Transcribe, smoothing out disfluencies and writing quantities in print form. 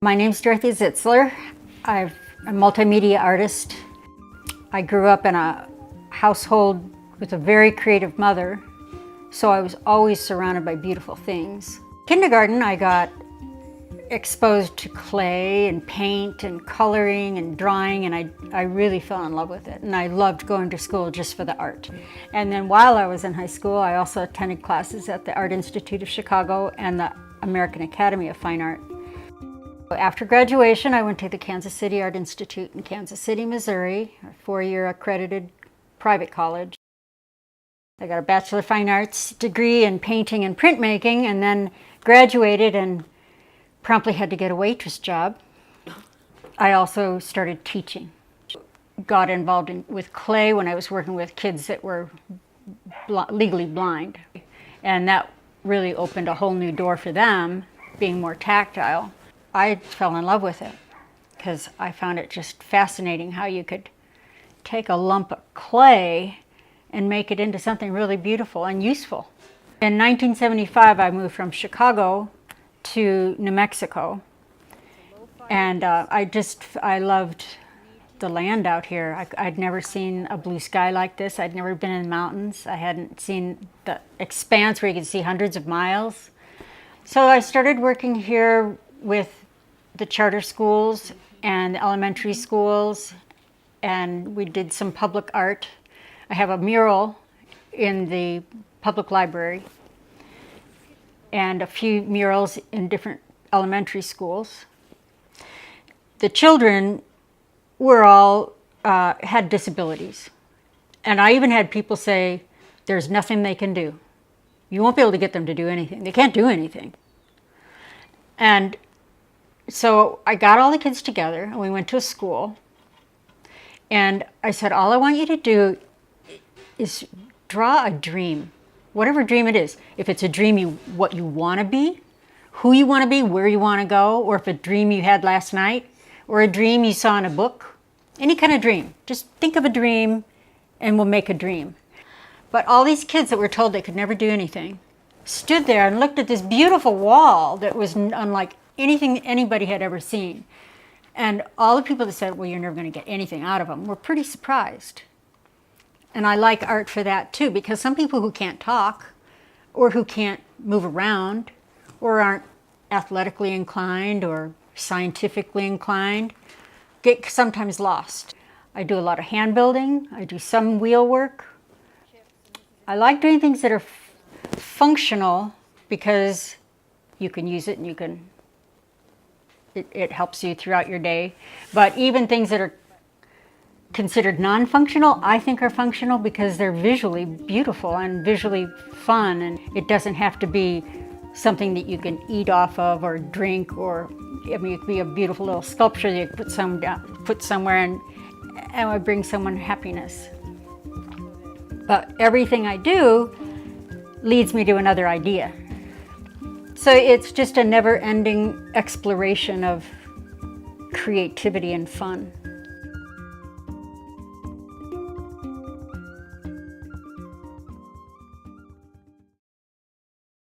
My name's Dorothy Zitzler. I'm a multimedia artist. I grew up in a household with a very creative mother, so I was always surrounded by beautiful things. Kindergarten, I got exposed to clay and paint and coloring and drawing, and I really fell in love with it. And I loved going to school just for the art. And then while I was in high school, I also attended classes at the Art Institute of Chicago and the American Academy of Fine Art. After graduation, I went to the Kansas City Art Institute in Kansas City, Missouri, a 4-year accredited private college. I got a Bachelor of Fine Arts degree in painting and printmaking, and then graduated and promptly had to get a waitress job. I also started teaching. Got involved with clay when I was working with kids that were legally blind. And that really opened a whole new door for them, being more tactile. I fell in love with it because I found it just fascinating how you could take a lump of clay and make it into something really beautiful and useful. In 1975, I moved from Chicago to New Mexico, and I loved the land out here. I'd never seen a blue sky like this. I'd never been in the mountains. I hadn't seen the expanse where you could see hundreds of miles. So I started working here with the charter schools and the elementary schools, and we did some public art. I have a mural in the public library and a few murals in different elementary schools. The children were all had disabilities, and I even had people say, there's nothing they can do. You won't be able to get them to do anything. They can't do anything. And so I got all the kids together and we went to a school, and I said, all I want you to do is draw a dream, whatever dream it is. If it's a dream what you want to be, who you want to be, where you want to go, or if a dream you had last night, or a dream you saw in a book, any kind of dream. Just think of a dream and we'll make a dream. But all these kids that were told they could never do anything stood there and looked at this beautiful wall that was unlike anything anybody had ever seen. And all the people that said, well, you're never going to get anything out of them, were pretty surprised. And I like art for that too, because some people who can't talk, or who can't move around, or aren't athletically inclined or scientifically inclined, get sometimes lost. I do a lot of hand building. I do some wheel work. I like doing things that are functional because you can use it and it helps you throughout your day. But even things that are considered non-functional, I think are functional because they're visually beautiful and visually fun, and it doesn't have to be something that you can eat off of or drink, or I mean, it could be a beautiful little sculpture that you put somewhere and would bring someone happiness. But everything I do leads me to another idea. So it's just a never-ending exploration of creativity and fun.